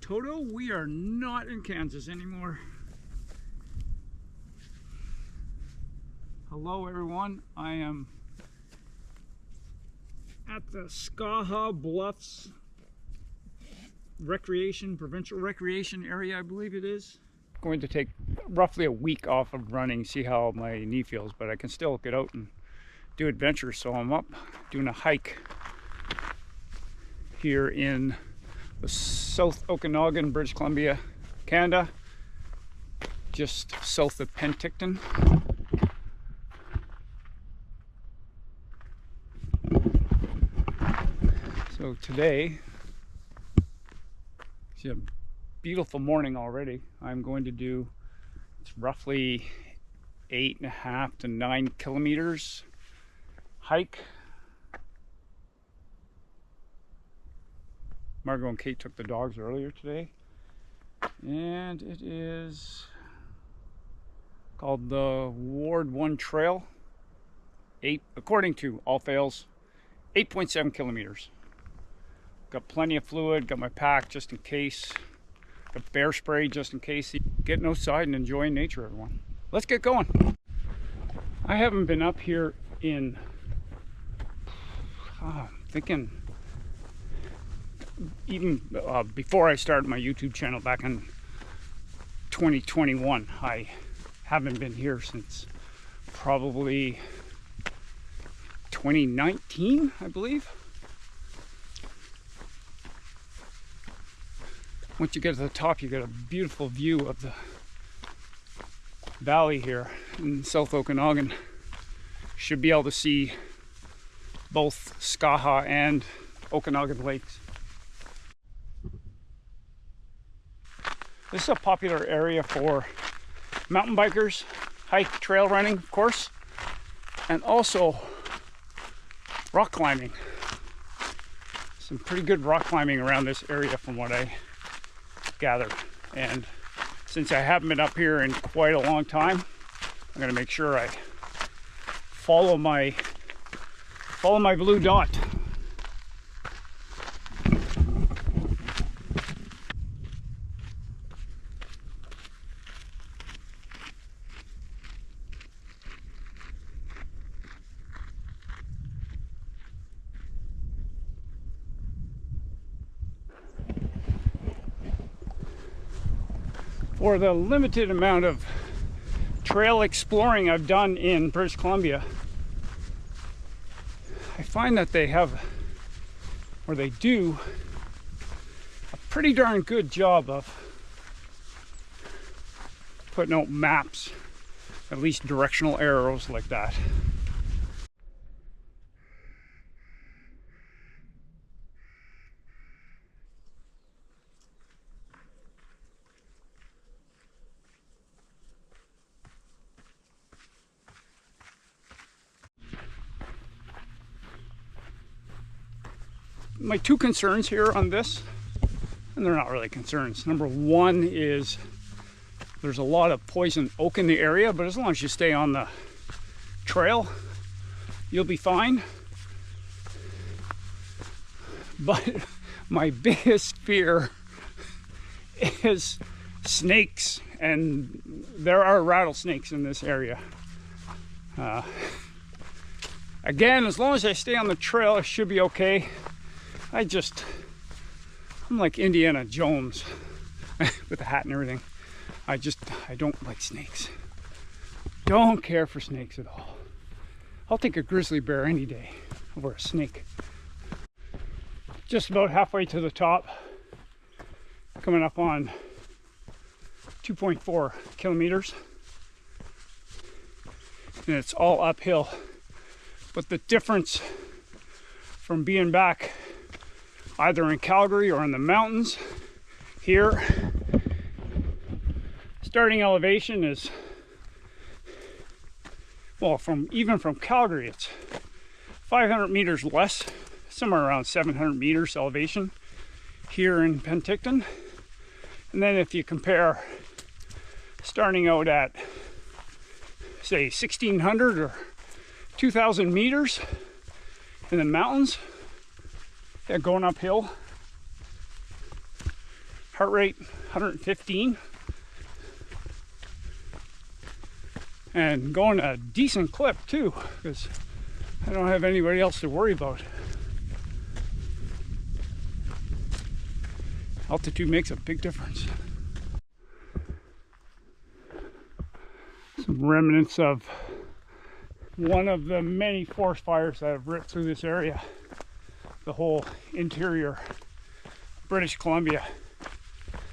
Toto, we are not in Kansas anymore. Hello everyone, I am at the Skaha Bluffs provincial recreation area, I believe it is. Going to take roughly a week off of running, see how my knee feels, but I can still get out and do adventures. So I'm up doing a hike here in the South Okanagan, British Columbia, Canada, just south of Penticton. So today, it's a beautiful morning already. I'm going to do, it's roughly 8.5 to 9 kilometers hike. Margot and Kate took the dogs earlier today, and it is called the Ward 1 Trail. According to All Fails, 8.7 kilometers. Got plenty of fluid, got my pack just in case, got bear spray just in case. Getting outside and enjoying nature, everyone. Let's get going. I haven't been up here in, I'm thinking, even before I started my YouTube channel back in 2021. I haven't been here since probably 2019, I believe. Once you get to the top, you get a beautiful view of the valley here in South Okanagan. Should be able to see both Skaha and Okanagan lakes. This is a popular area for mountain bikers, hike, trail running, of course, and also rock climbing. Some pretty good rock climbing around this area from what I gathered. And since I haven't been up here in quite a long time, I'm going to make sure I follow my blue dot. For the limited amount of trail exploring I've done in British Columbia, I find that they do a pretty darn good job of putting out maps, at least directional arrows like that. My two concerns here on this, and they're not really concerns. Number one is there's a lot of poison oak in the area, but as long as you stay on the trail, you'll be fine. But my biggest fear is snakes, and there are rattlesnakes in this area. Again, as long as I stay on the trail, it should be okay. I'm like Indiana Jones with a hat and everything. I don't like snakes. Don't care for snakes at all. I'll take a grizzly bear any day over a snake. Just about halfway to the top, coming up on 2.4 kilometers. And it's all uphill. But the difference from being back either in Calgary or in the mountains here, starting elevation is, well, even from Calgary, it's 500 meters less, somewhere around 700 meters elevation here in Penticton. And then if you compare starting out at, say, 1,600 or 2,000 meters in the mountains, yeah, going uphill, Heart rate 115. And going a decent clip too, because I don't have anybody else to worry about. Altitude makes a big difference. Some remnants of one of the many forest fires that have ripped through this area. The whole interior British Columbia.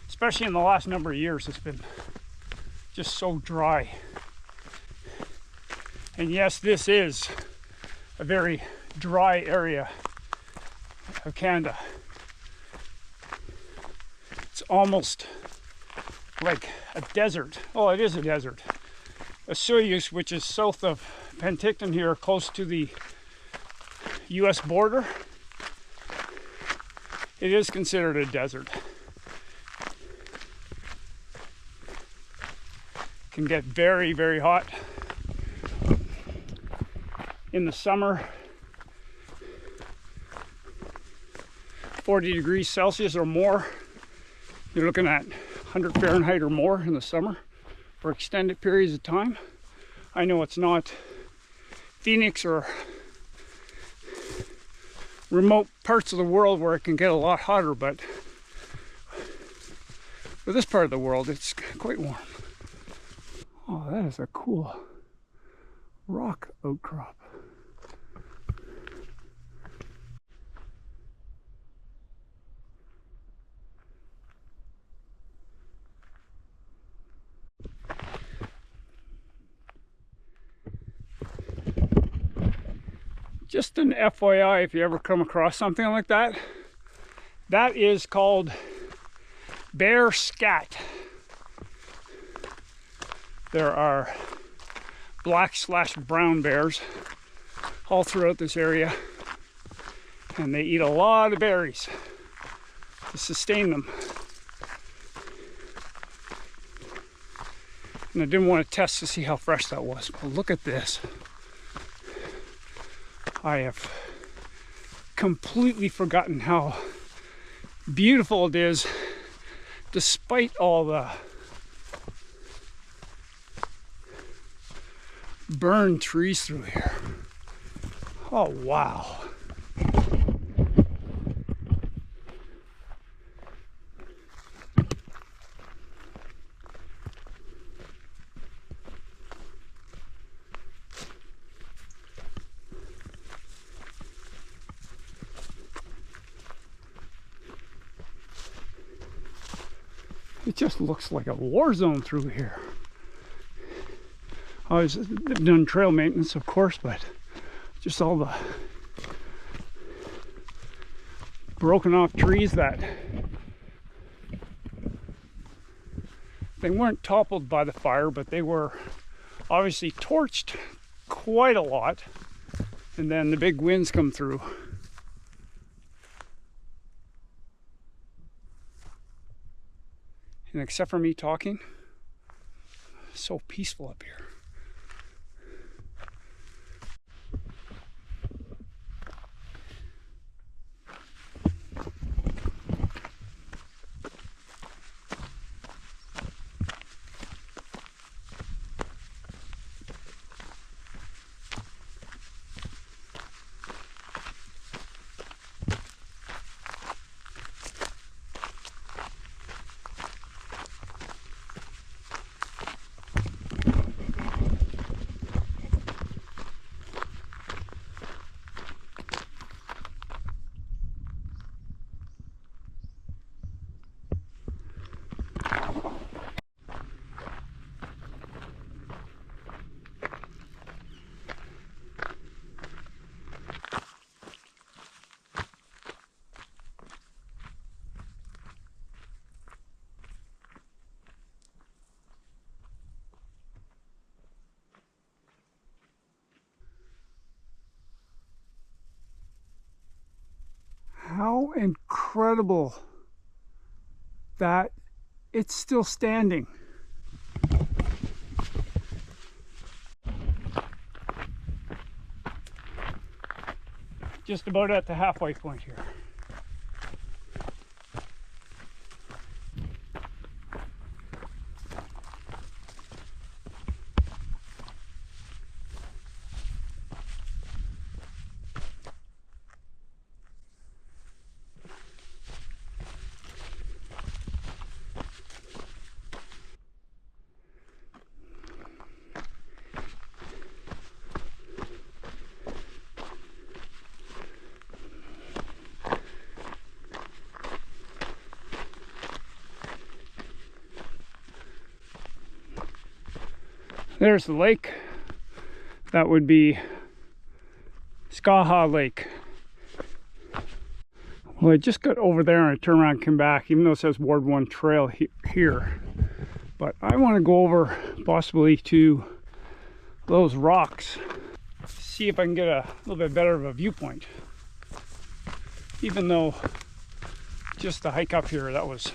Especially in the last number of years, it's been just so dry. And yes, this is a very dry area of Canada. It's almost like a desert. Oh, it is a desert. Soyuz, which is south of Penticton here, close to the US border, it is considered a desert. It can get very, very hot. In the summer, 40 degrees Celsius or more. You're looking at 100 Fahrenheit or more in the summer for extended periods of time. I know it's not Phoenix or remote parts of the world where it can get a lot hotter, but for this part of the world, it's quite warm. Oh, that is a cool rock outcrop. Just an FYI, if you ever come across something like that, that is called bear scat. There are black/brown bears all throughout this area, and they eat a lot of berries to sustain them. And I didn't want to test to see how fresh that was, but look at this. I have completely forgotten how beautiful it is despite all the burned trees through here. Oh, wow. It just looks like a war zone through here. I've done trail maintenance, of course, but just all the broken off trees that they weren't toppled by the fire, but they were obviously torched quite a lot, and then the big winds come through. And except for me talking, it's so peaceful up here. How incredible that it's still standing. Just about at the halfway point here. There's the lake. That would be Skaha Lake. Well, I just got over there and I turned around and came back, even though it says Ward 1 Trail here. But I want to go over possibly to those rocks, see if I can get a little bit better of a viewpoint. Even though just the hike up here, that was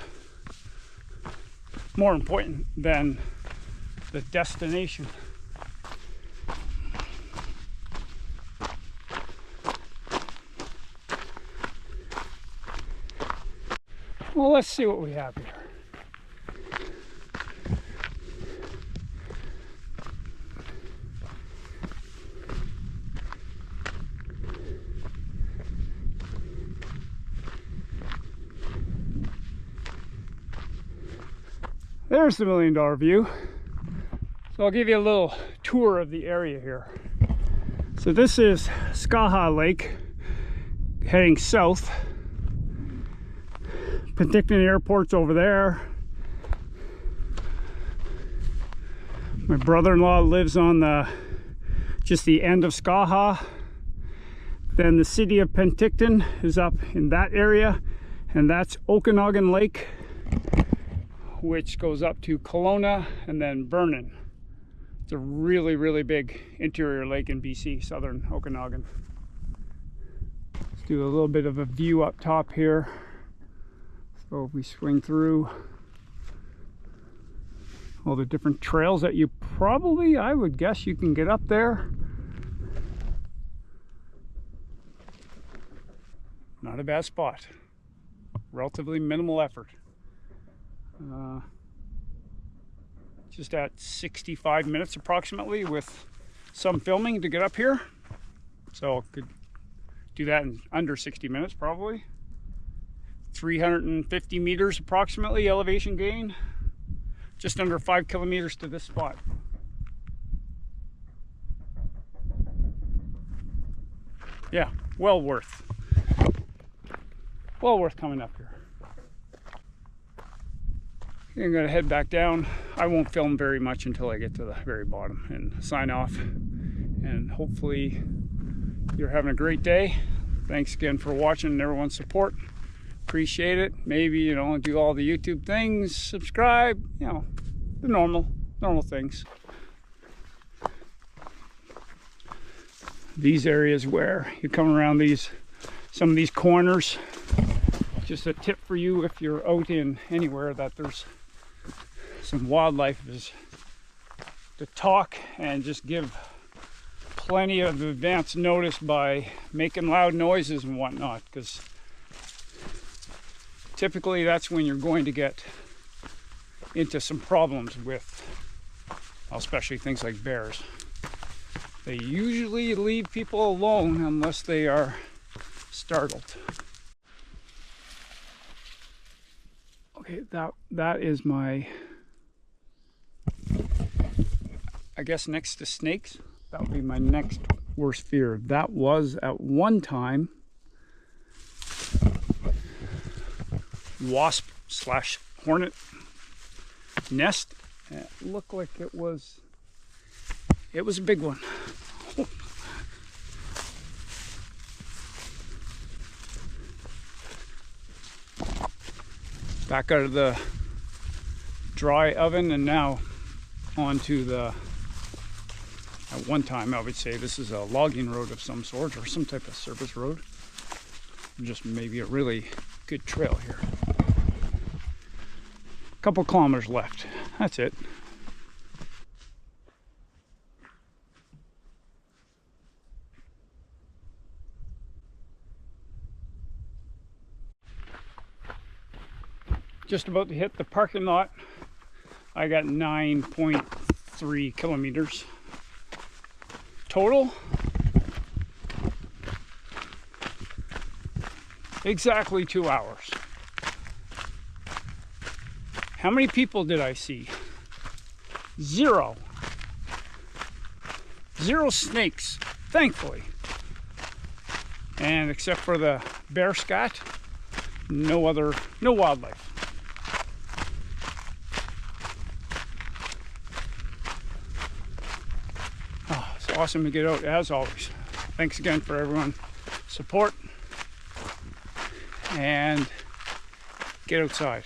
more important than the destination. Well, let's see what we have here. There's the $1 million view. So I'll give you a little tour of the area here. So this is Skaha Lake, heading south. Penticton Airport's over there. My brother-in-law lives on just the end of Skaha. Then the city of Penticton is up in that area, and that's Okanagan Lake, which goes up to Kelowna and then Vernon. It's a really, really big interior lake in BC, southern Okanagan. Let's do a little bit of a view up top here. So if we swing through all the different trails that you probably, I would guess you can get up there. Not a bad spot. Relatively minimal effort. Just at 65 minutes approximately with some filming to get up here. So could do that in under 60 minutes probably. 350 meters approximately elevation gain. Just under 5 kilometers to this spot. Yeah, well worth coming up here. I'm gonna head back down. I won't film very much until I get to the very bottom and sign off. And hopefully you're having a great day. Thanks again for watching and everyone's support. Appreciate it. Maybe, you know, do all the YouTube things, subscribe, you know, the normal things. These areas where you come around some of these corners, just a tip for you if you're out in anywhere that there's some wildlife, is to talk and just give plenty of advance notice by making loud noises and whatnot, because typically that's when you're going to get into some problems with, especially things like bears. They usually leave people alone unless they are startled. Okay, that is my, I guess next to snakes, that would be my next worst fear. That was at one time wasp / hornet nest. It looked like it was a big one. Back out of the dry oven and now onto the, at one time I would say this is a logging road of some sort or some type of service road. Just maybe a really good trail here. A couple kilometers left. That's it. Just about to hit the parking lot. I got 9.3 kilometers total. Exactly 2 hours. How many people did I see? Zero. Zero snakes, thankfully. And except for the bear scat, no wildlife. awesome to get out as always. Thanks again for everyone support, and get outside.